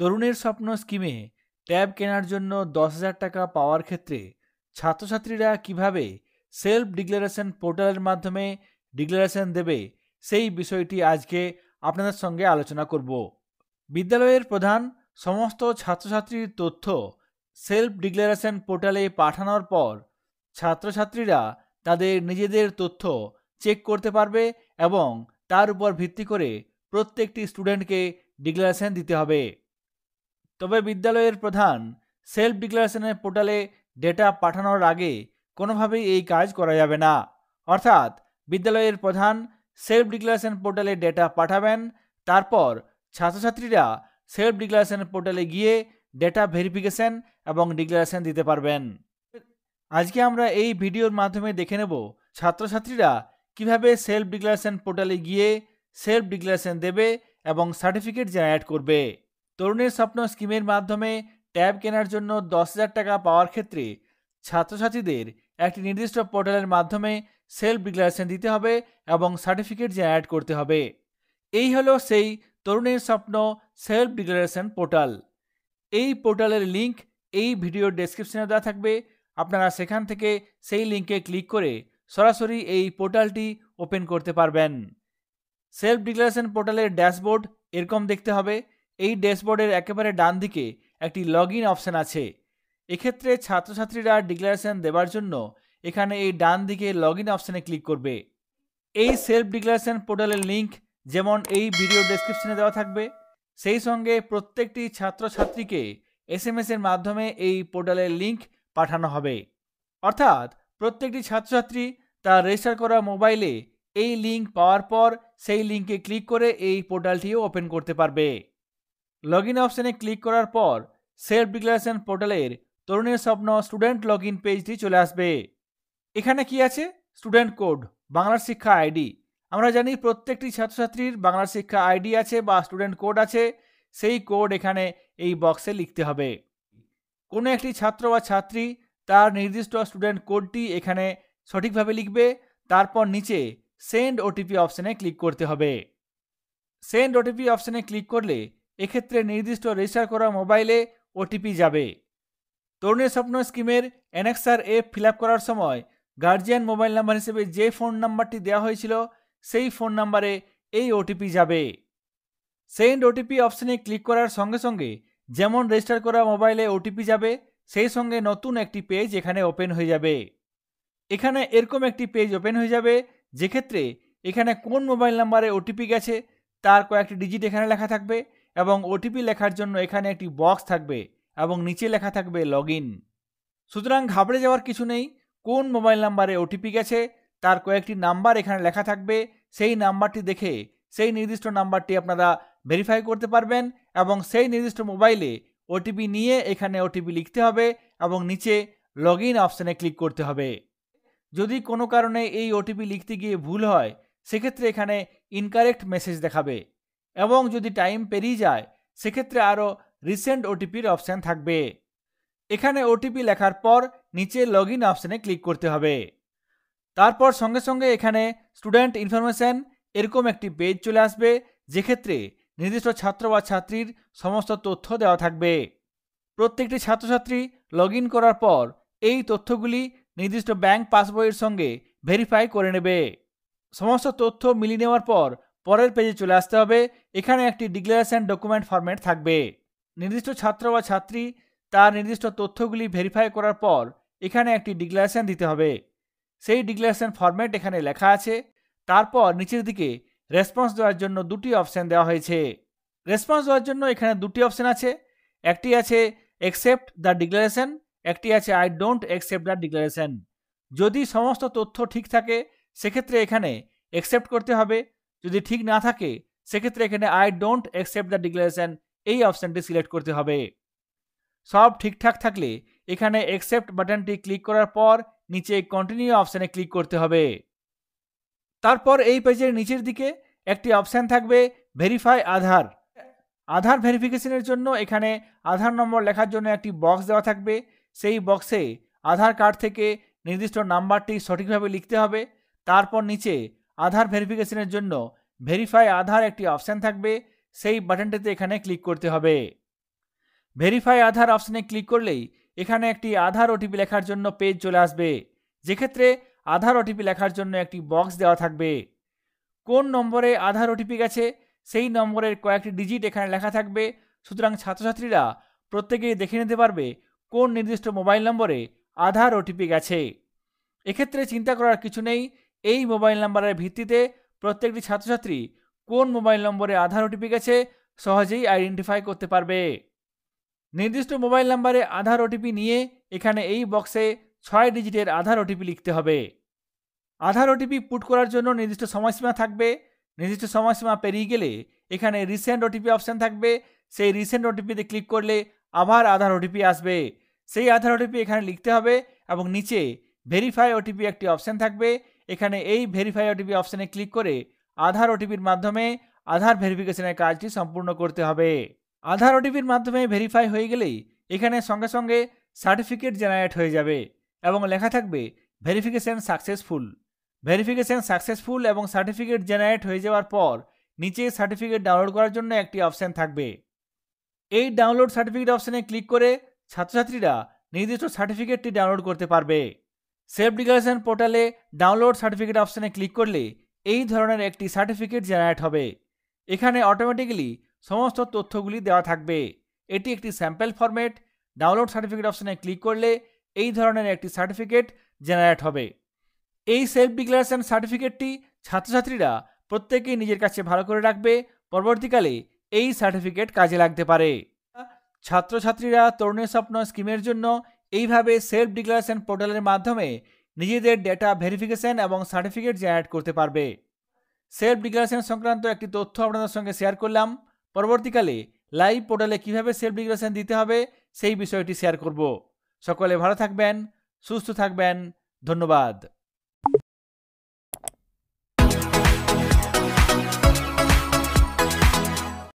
তরুণের স্বপ্ন স্কিমে ট্যাব কেনার জন্য 10,000 টাকা পাওয়ার ক্ষেত্রে ছাত্রছাত্রীরা কিভাবে সেলফ ডিক্লারেশন পোর্টালের মাধ্যমে ডিক্লারেশন দেবে সেই বিষয়টি আজকে আপনাদের সঙ্গে আলোচনা করব। বিদ্যালয়ের প্রধান সমস্ত ছাত্রছাত্রীর তথ্য সেলফ ডিক্লারেশন পোর্টালে পাঠানোর পর ছাত্রছাত্রীরা তাদের নিজেদের তথ্য চেক করতে পারবে এবং তার উপর ভিত্তি করে প্রত্যেকটি স্টুডেন্টকে ডিক্লারেশন দিতে হবে। তবে বিদ্যালয়ের প্রধান সেলফ ডিক্লারেশনের পোর্টালে ডেটা পাঠানোর আগে কোনোভাবেই এই কাজ করা যাবে না। অর্থাৎ বিদ্যালয়ের প্রধান সেলফ ডিক্লারেশন পোর্টালে ডেটা পাঠাবেন, তারপর ছাত্রছাত্রীরা সেলফ ডিক্লারেশন পোর্টালে গিয়ে ডেটা ভেরিফিকেশন এবং ডিক্লারেশন দিতে পারবেন। আজকে আমরা এই ভিডিওর মাধ্যমে দেখে নেব ছাত্রছাত্রীরা কিভাবে সেলফ ডিক্লারেশন পোর্টালে গিয়ে সেলফ ডিক্লারেশন দেবে এবং সার্টিফিকেট জেনারেট করবে। তরুণের স্বপ্ন স্কিমের মাধ্যমে ট্যাব কেনার জন্য 10,000 টাকা পাওয়ার ক্ষেত্রে ছাত্রছাত্রীদের একটি নির্দিষ্ট পোর্টালের মাধ্যমে সেলফ ডিক্লারেশন দিতে হবে এবং সার্টিফিকেট জেনারেট করতে হবে। এই হলো সেই তরুণের স্বপ্ন সেলফ ডিক্লারেশন পোর্টাল। এই পোর্টালের লিঙ্ক এই ভিডিওর ডেসক্রিপশনে দেওয়া থাকবে। আপনারা সেখান থেকে সেই লিঙ্কে ক্লিক করে সরাসরি এই পোর্টালটি ওপেন করতে পারবেন। সেলফ ডিক্লারেশন পোর্টালের ড্যাশবোর্ড এরকম দেখতে হবে। এই ড্যাশবোর্ডের একেবারে ডান দিকে একটি লগ ইন অপশান আছে। এক্ষেত্রে ছাত্রছাত্রীরা ডিক্লারেশন দেওয়ার জন্য এখানে এই ডান দিকে লগ ইন অপশানে ক্লিক করবে। এই সেলফ ডিক্লারেশন পোর্টালের লিঙ্ক যেমন এই ভিডিও ডেসক্রিপশনে দেওয়া থাকবে, সেই সঙ্গে প্রত্যেকটি ছাত্রছাত্রীকে SMS এর মাধ্যমে এই পোর্টালের লিঙ্ক পাঠানো হবে। অর্থাৎ প্রত্যেকটি ছাত্রছাত্রী তার রেজিস্টার করা মোবাইলে এই লিঙ্ক পাওয়ার পর সেই লিঙ্কে ক্লিক করে এই পোর্টালটিও ওপেন করতে পারবে। লগ ইন অপশানে ক্লিক করার পর সেলফ ডিক্লারেশন পোর্টালের তরুণের স্বপ্ন স্টুডেন্ট লগ ইন পেজটি চলে আসবে। এখানে কি আছে? স্টুডেন্ট কোড, বাংলার শিক্ষা আইডি। আমরা জানি প্রত্যেকটি ছাত্রছাত্রীর বাংলার শিক্ষা আইডি আছে বা স্টুডেন্ট কোড আছে। সেই কোড এখানে এই বক্সে লিখতে হবে। কোনো একটি ছাত্র বা ছাত্রী তার নির্দিষ্ট স্টুডেন্ট কোডটি এখানে সঠিকভাবে লিখবে। তারপর নিচে সেন্ড ওটিপি অপশানে ক্লিক করতে হবে। সেন্ড ওটিপি অপশানে ক্লিক করলে এক্ষেত্রে নির্দিষ্ট রেজিস্টার করা মোবাইলে ওটিপি যাবে। তরুণের স্বপ্ন স্কিমের অ্যানেক্সার F ফিল আপ করার সময় গার্জিয়ান মোবাইল নাম্বার হিসেবে যে ফোন নাম্বারটি দেওয়া হয়েছিল সেই ফোন নাম্বারে এই ওটিপি যাবে। সেন্ড ওটিপি অপশানে ক্লিক করার সঙ্গে সঙ্গে যেমন রেজিস্টার করা মোবাইলে ওটিপি যাবে, সেই সঙ্গে নতুন একটি পেজ এখানে ওপেন হয়ে যাবে। এখানে এরকম একটি পেজ ওপেন হয়ে যাবে, যেক্ষেত্রে এখানে কোন মোবাইল নাম্বারে ওটিপি গেছে তার কয়েকটি ডিজিট এখানে লেখা থাকবে এবং ওটিপি লেখার জন্য এখানে একটি বক্স থাকবে এবং নিচে লেখা থাকবে লগ ইন। সুতরাং ঘাবড়ে যাওয়ার কিছু নেই। কোন মোবাইল নাম্বারে ওটিপি গেছে তার কয়েকটি নাম্বার এখানে লেখা থাকবে। সেই নাম্বারটি দেখে সেই নির্দিষ্ট নাম্বারটি আপনারা ভেরিফাই করতে পারবেন এবং সেই নির্দিষ্ট মোবাইলে ওটিপি নিয়ে এখানে ওটিপি লিখতে হবে এবং নিচে লগ ইন অপশানে ক্লিক করতে হবে। যদি কোনো কারণে এই ওটিপি লিখতে গিয়ে ভুল হয় সেক্ষেত্রে এখানে ইনকারেক্ট মেসেজ দেখাবে এবং যদি টাইম পেরিয়ে যায় সেক্ষেত্রে আরও রিসেন্ট ওটিপির অপশান থাকবে। এখানে ওটিপি লেখার পর নিচে লগ ইন অপশানে ক্লিক করতে হবে। তারপর সঙ্গে সঙ্গে এখানে স্টুডেন্ট ইনফরমেশন এরকম একটি পেজ চলে আসবে, যেক্ষেত্রে নির্দিষ্ট ছাত্র বা ছাত্রীর সমস্ত তথ্য দেওয়া থাকবে। প্রত্যেকটি ছাত্রছাত্রী লগ ইন করার পর এই তথ্যগুলি নির্দিষ্ট ব্যাংক পাসবইয়ের সঙ্গে ভেরিফাই করে নেবে। সমস্ত তথ্য মিলিয়ে নেওয়ার পর পরের পেজে চলে আসতে হবে। এখানে একটি ডিক্লারেশন ডকুমেন্ট ফরম্যাট থাকবে। নির্দিষ্ট ছাত্র বা ছাত্রী তার নির্দিষ্ট তথ্যগুলি ভেরিফাই করার পর এখানে একটি ডিক্লারেশন দিতে হবে। সেই ডিক্লারেশন ফরম্যাট এখানে লেখা আছে। তারপর নিচের দিকে রেসপন্স দেওয়ার জন্য দুটি অপশান দেওয়া হয়েছে। রেসপন্স দেওয়ার জন্য এখানে দুটি অপশান আছে। একটি আছে অ্যাকসেপ্ট দ্য ডিক্লারেশন, একটি আছে I don't accept the declaration. যদি সমস্ত তথ্য ঠিক থাকে সেক্ষেত্রে এখানে অ্যাকসেপ্ট করতে হবে, যদি ঠিক না থাকে সেক্ষেত্রে এখানে I don't accept the declaration এই অপশানটি সিলেক্ট করতে হবে। সব ঠিকঠাক থাকলে এখানে অ্যাকসেপ্ট বাটনটি ক্লিক করার পর নিচে কন্টিনিউ অপশানে ক্লিক করতে হবে। তারপর এই পেজের নিচের দিকে একটি অপশান থাকবে ভেরিফাই আধার। আধার ভেরিফিকেশনের জন্য এখানে আধার নম্বর লেখার জন্য একটি বক্স দেওয়া থাকবে। সেই বক্সে আধার কার্ড থেকে নির্দিষ্ট নাম্বারটি সঠিকভাবে লিখতে হবে। তারপর নিচে আধার ভেরিফিকেশনের জন্য ভেরিফাই আধার একটি অপশান থাকবে, সেই বাটনটিতে এখানে ক্লিক করতে হবে। ভেরিফাই আধার অপশনে ক্লিক করলেই এখানে একটি আধার ওটিপি লেখার জন্য পেজ চলে আসবে, যেক্ষেত্রে আধার ওটিপি লেখার জন্য একটি বক্স দেওয়া থাকবে। কোন নম্বরে আধার ওটিপি গেছে সেই নম্বরের কয়েকটি ডিজিট এখানে লেখা থাকবে। সুতরাং ছাত্রছাত্রীরা প্রত্যেকেই দেখে নিতে পারবে কোন নির্দিষ্ট মোবাইল নম্বরে আধার ওটিপি গেছে। এক্ষেত্রে চিন্তা করার কিছু নেই, এই মোবাইল নম্বরের ভিত্তিতে প্রত্যেকটি ছাত্রছাত্রী কোন মোবাইল নম্বরে আধার ওটিপি গেছে সহজেই আইডেন্টিফাই করতে পারবে। নির্দিষ্ট মোবাইল নম্বরে আধার ওটিপি নিয়ে এখানে এই বক্সে 6 ডিজিটের আধার ওটিপি লিখতে হবে। আধার ওটিপি পুট করার জন্য নির্দিষ্ট সময়সীমা থাকবে। নির্দিষ্ট সময়সীমা পেরিয়ে গেলে এখানে রিসেন্ট ওটিপি অপশান থাকবে। সেই রিসেন্ট ওটিপিতে ক্লিক করলে আবার আধার ওটিপি আসবে। সেই আধার ওটিপি এখানে লিখতে হবে এবং নিচে ভেরিফাই ওটিপি একটি অপশান থাকবে। এখানে এই ভেরিফাই ওটিপি অপশানে ক্লিক করে আধার ওটিপির মাধ্যমে আধার ভেরিফিকেশনের কাজটি সম্পূর্ণ করতে হবে। আধার ওটিপির মাধ্যমে ভেরিফাই হয়ে গেলেই এখানে সঙ্গে সঙ্গে সার্টিফিকেট জেনারেট হয়ে যাবে এবং লেখা থাকবে ভেরিফিকেশন সাকসেসফুল। ভেরিফিকেশন সাকসেসফুল এবং সার্টিফিকেট জেনারেট হয়ে যাওয়ার পর নিচে সার্টিফিকেট ডাউনলোড করার জন্য একটি অপশান থাকবে। এই ডাউনলোড সার্টিফিকেট অপশানে ক্লিক করে ছাত্রছাত্রীরা নির্দিষ্ট সার্টিফিকেটটি ডাউনলোড করতে পারবে। সেলফ ডিক্লারেশন পোর্টালে ডাউনলোড সার্টিফিকেট অপশানে ক্লিক করলে এই ধরনের একটি সার্টিফিকেট জেনারেট হবে। এখানে অটোমেটিক্যালি সমস্ত তথ্যগুলি দেওয়া থাকবে। এটি একটি স্যাম্পল ফরম্যাট। ডাউনলোড সার্টিফিকেট অপশানে ক্লিক করলে এই ধরনের একটি সার্টিফিকেট জেনারেট হবে। এই সেলফ ডিক্লারেশন সার্টিফিকেটটি ছাত্রছাত্রীরা প্রত্যেকেই নিজের কাছে ভালো করে রাখবে, পরবর্তীকালে এই সার্টিফিকেট কাজে লাগতে পারে। ছাত্রছাত্রীরা তরুণের স্বপ্ন স্কিমের জন্য এইভাবে সেলফ ডিক্লারেশন পোর্টালের মাধ্যমে নিজেদের ডেটা ভেরিফিকেশন এবং সার্টিফিকেট জেনারেট করতে পারবে। সেলফ ডিক্লারেশন সংক্রান্ত একটি তথ্য আপনাদের সঙ্গে শেয়ার করলাম। পরবর্তীকালে লাইভ পোর্টালে কিভাবে সেলফ ডিক্লারেশন দিতে হবে সেই বিষয়টি শেয়ার করব। সকলে ভালো থাকবেন, সুস্থ থাকবেন। ধন্যবাদ।